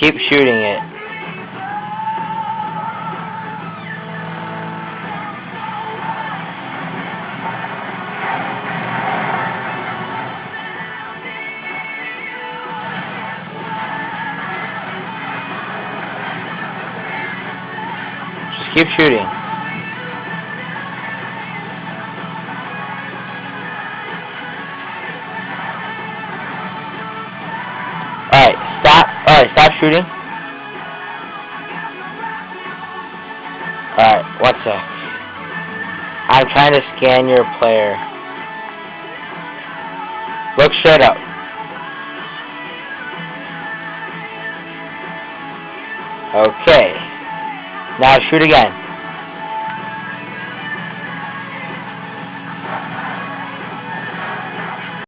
Keep shooting it. Just keep shooting. Alright, stop. Alright, stop shooting. Alright, 1 sec. I'm trying to scan your player. Look straight up. Okay. Now shoot again.